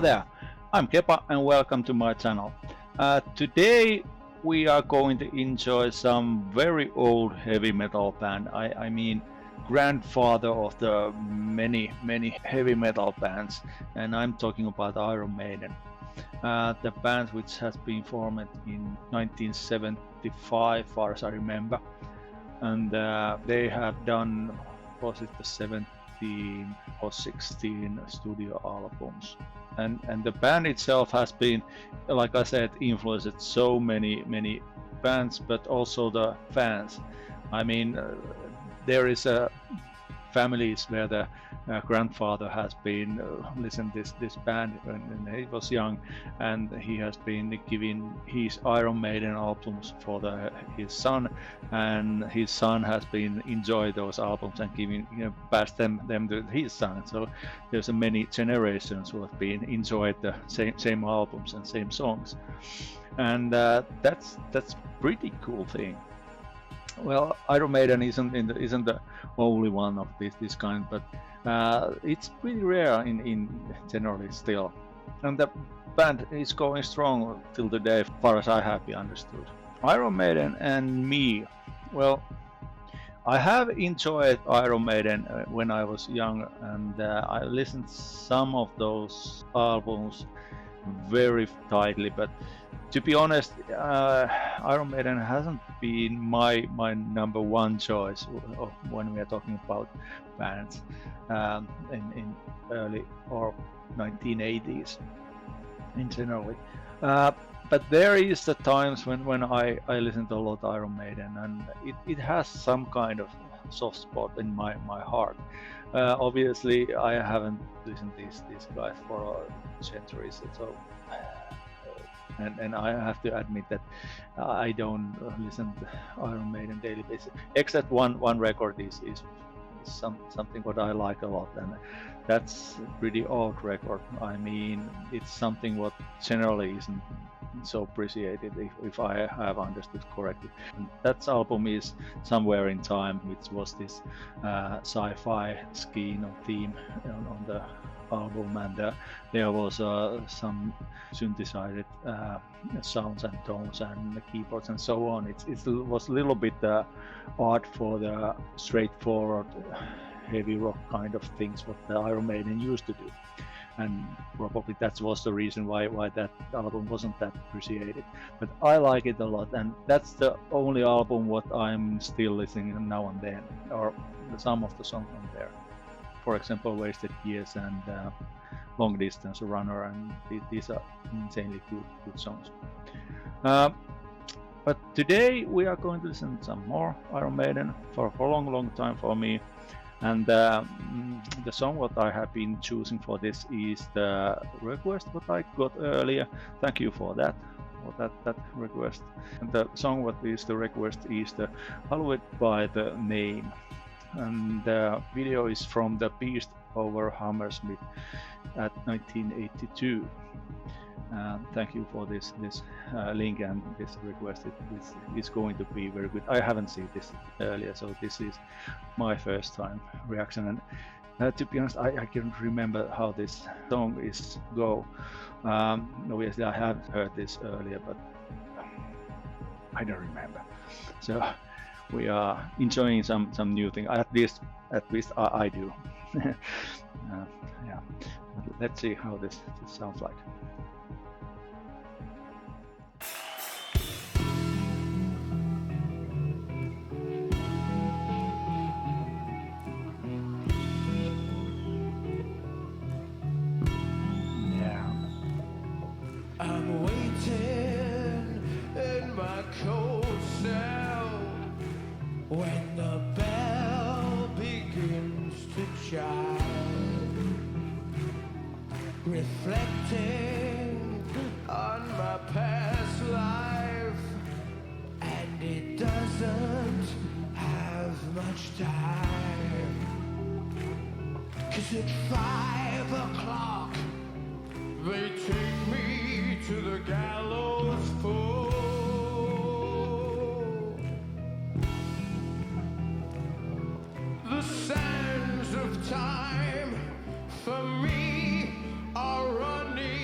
Hello there, I'm Kepa and welcome to my channel. Today we are going to enjoy some very old heavy metal band. I mean grandfather of the many heavy metal bands, and I'm talking about Iron Maiden. The band which has been formed in 1975 far as I remember, and they have done, was it the 17 or 16 studio albums, and the band itself has been, like I said, influenced so many bands, but also the fans. I mean, there is a families where the grandfather has been listened this band when he was young, and he has been giving his Iron Maiden albums for his son, and his son has been enjoy those albums and giving, pass them to his son. So there's a many generations who have been enjoyed the same albums and same songs, and that's pretty cool thing. Well, Iron Maiden isn't the only one of this kind, but it's pretty rare in generally still, and the band is going strong till today, as far as I have been understood. Iron Maiden and me. Well, I have enjoyed Iron Maiden when I was young, and I listened some of those albums very tightly, but to be honest, Iron Maiden hasn't been my number one choice when we are talking about bands in early or 1980s in generally. But there is the times when I listen to a lot of Iron Maiden, and it has some kind of soft spot in my heart. Obviously, I haven't listened to these guys for centuries, so. And I have to admit that I don't listen to Iron Maiden daily basis, except one record is something what I like a lot, and that's a pretty old record. I mean, it's something what generally isn't so appreciated, if I have understood correctly. And that album is Somewhere in Time, which was this sci-fi scheme or theme on the album, and there was some synthesized sounds and tones and keyboards and so on. It was a little bit odd for the straightforward heavy rock kind of things what the Iron Maiden used to do, and probably that was the reason why that album wasn't that appreciated. But I like it a lot, and that's the only album what I'm still listening to now and then, or some of the songs on there. For example, Wasted Years and Long Distance Runner, and these are insanely good songs. But today we are going to listen to some more Iron Maiden for a long time for me. And the song what I have been choosing for this is the request what I got earlier. Thank you for that request. And the song what is the request is the Hallowed by the Name. And the video is from the Beast over Hammersmith at 1982. Thank you for this link and this request. It's going to be very good. I haven't seen this earlier, so this is my first time reaction. And to be honest, I can't remember how this song is go. Obviously, I have heard this earlier, but I don't remember. So we are enjoying some new thing. At least I do. Yeah. Let's see how this sounds like. I'm waiting in my cold cell when the bell begins to chime, reflecting on my past life, and it doesn't have much time, 'cause at 5 o'clock they take me to the gallows pole. The sands of time for me are running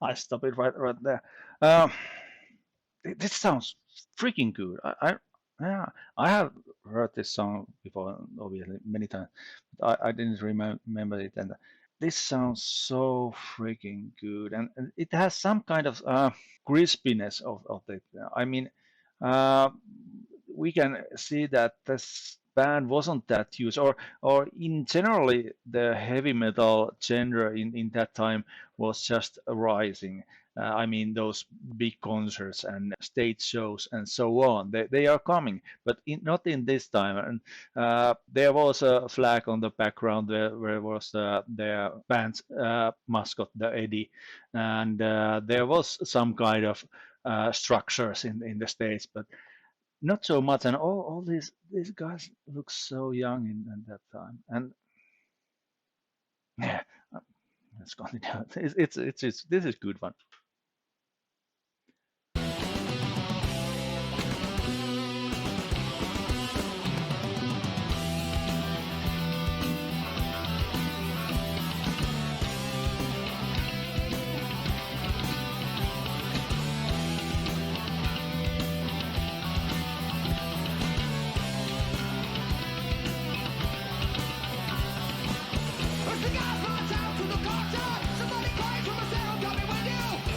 I stop it right there. Um, this sounds freaking good. Yeah, I have heard this song before, obviously many times. But I didn't remember it, and this sounds so freaking good, and it has some kind of crispiness of it. I mean, uh, we can see that this band wasn't that huge, or in generally the heavy metal genre in that time was just rising. I mean, those big concerts and stage shows and so on. They are coming, but not in this time. And there was a flag on the background where was their band's mascot, the Eddie, and there was some kind of structures in the stage, but not so much. And all these guys look so young in that time. And yeah, let's continue. It's this is good one. Push the gas right down to the gutter. Somebody crying from a cell, coming with you.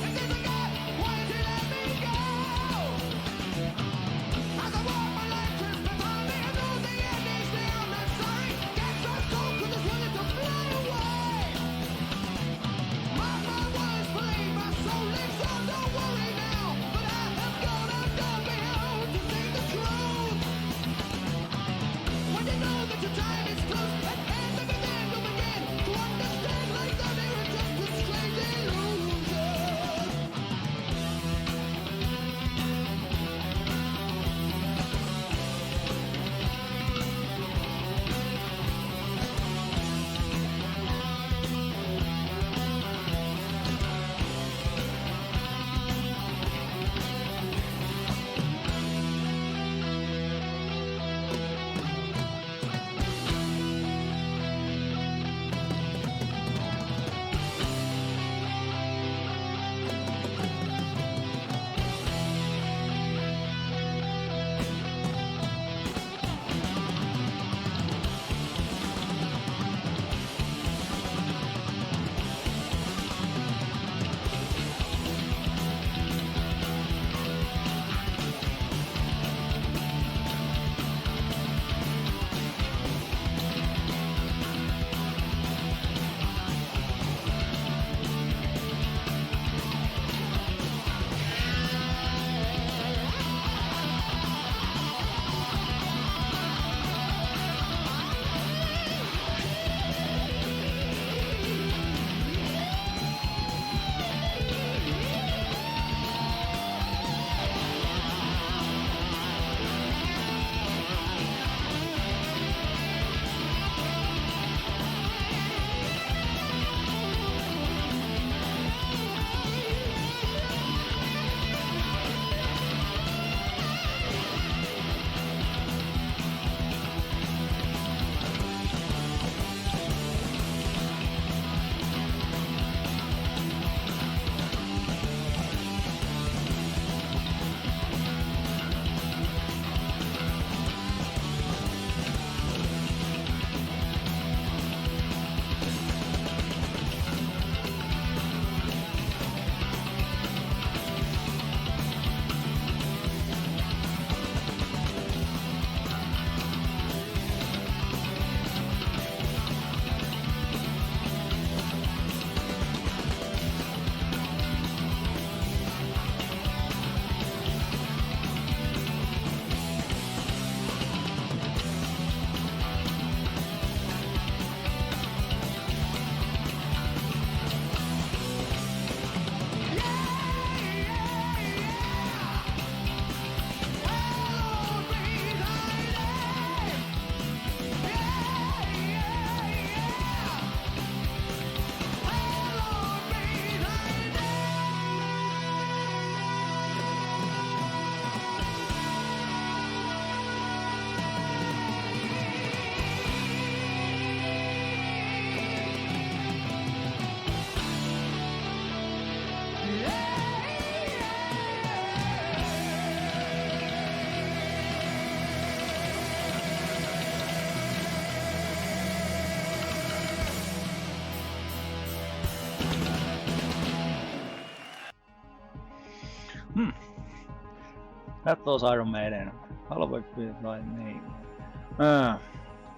That was Iron Maiden. Hallowed with my name.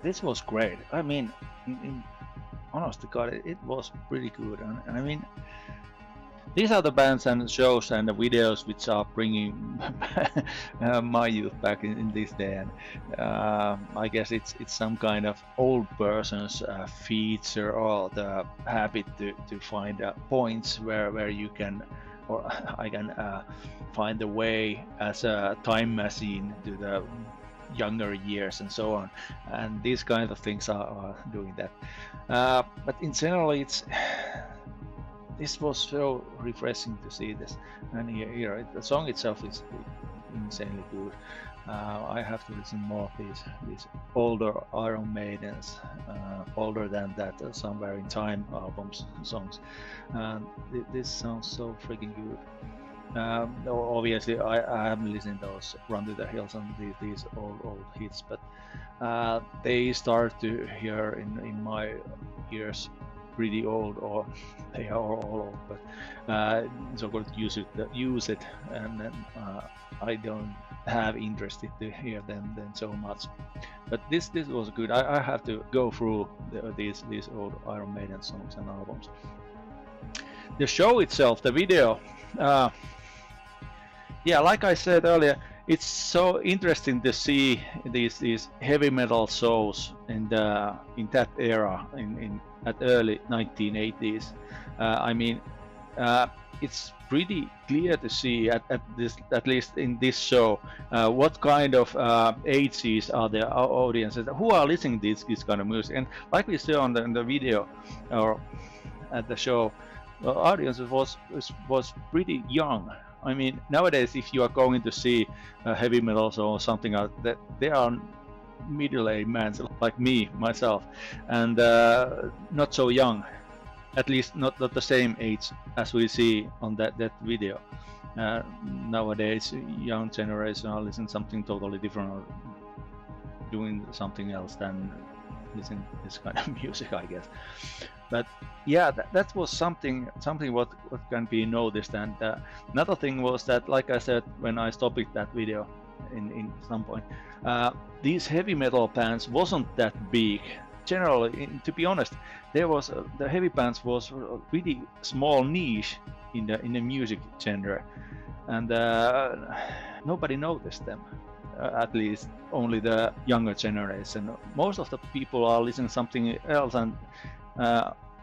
This was great. I mean, honest to God, it was pretty good. And I mean, these are the bands and shows and the videos which are bringing my youth back in this day. And I guess it's some kind of old person's feature or the habit to find points where you can, or I can find the way as a time machine to the younger years and so on. And these kind of things are doing that. But in general, this was so refreshing to see this, and here the song itself is insanely good. I have to listen more of these older Iron Maidens, older than that, Somewhere in Time albums songs. This sounds so freaking good. Obviously, I haven't listened to those Run to the Hills and these old hits, but they start to hear in my ears pretty old, or they are all old, but so called use it, and then I don't have interest to hear them then so much. But this was good. I have to go through these old Iron Maiden songs and albums. The show itself, the video, yeah, like I said earlier, it's so interesting to see these heavy metal shows in that era, in at early 1980s. I mean, it's pretty clear to see at least in this show what kind of ages are the audiences who are listening to this kind of music. And like we saw in the video or at the show, the audience was pretty young. I mean, nowadays, if you are going to see heavy metal or something like that, they are middle-aged men like me, myself, and not so young. At least not the same age as we see on that video. Nowadays, young generation are listening something totally different, or doing something else than listening to this kind of music, I guess. But yeah, that was something what can be noticed. And another thing was that, like I said, when I stopped that video in some point, these heavy metal bands wasn't that big. Generally, to be honest, there was the heavy bands was a really small niche in the music genre, and nobody noticed them. At least only the younger generation. Most of the people are listening to something else, and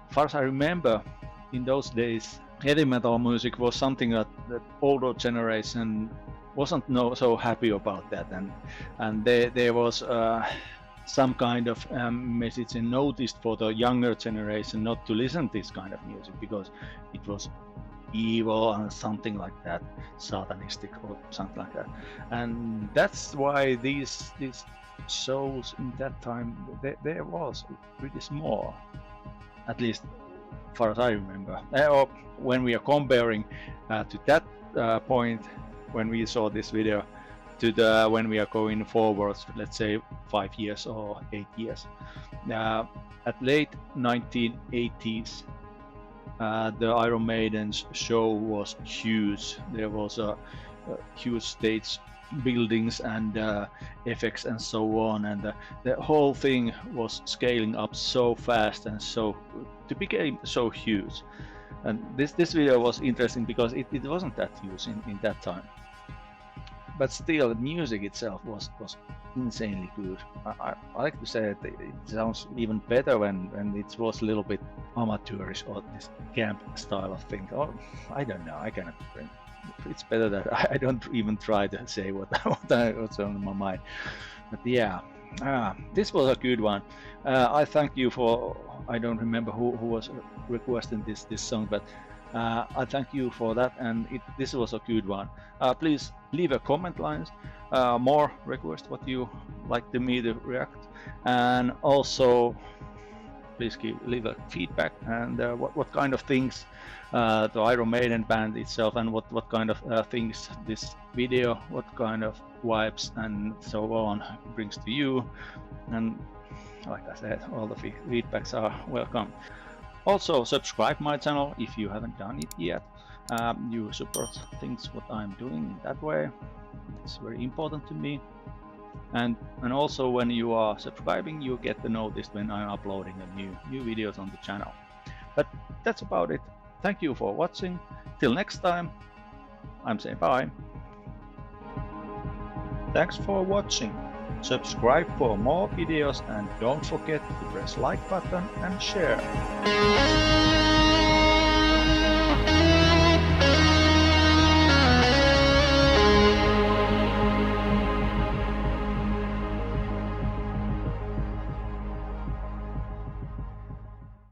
far as I remember, in those days, heavy metal music was something that older generation wasn't so happy about that, and there was some kind of message and noticed for the younger generation not to listen to this kind of music because it was evil and something like that, satanistic or something like that. And that's why these shows in that time they was pretty small, at least far as I remember. Or when we are comparing to that point when we saw this video to the when we are going forward, let's say 5 years or 8 years, at late 1980s, the Iron Maiden's show was huge. There was a huge stage buildings and effects and so on, and the whole thing was scaling up so fast and so to became so huge. And this video was interesting because it wasn't that huge in that time, but still the music itself was insanely good. I like to say that it sounds even better when it was a little bit amateurish or this camp style of thing. Or I don't know, I cannot bring. It's better that I don't even try to say what's on my mind. But yeah, this was a good one. I thank you for, I don't remember who was requesting this song, but I thank you for that, and this was a good one. Please leave a comment lines, more requests what you like me to react, and also please leave a feedback and what kind of things the Iron Maiden band itself, and what kind of things this video, what kind of vibes and so on brings to you. And like I said, all the feedbacks are welcome. Also subscribe my channel if you haven't done it yet, You support things what I'm doing in that way. It's very important to me. And also when you are subscribing, you get the notice when I'm uploading a new videos on the channel. But that's about it. Thank you for watching. Till next time, I'm saying bye. Thanks for watching. Subscribe for more videos and don't forget to press like button and share.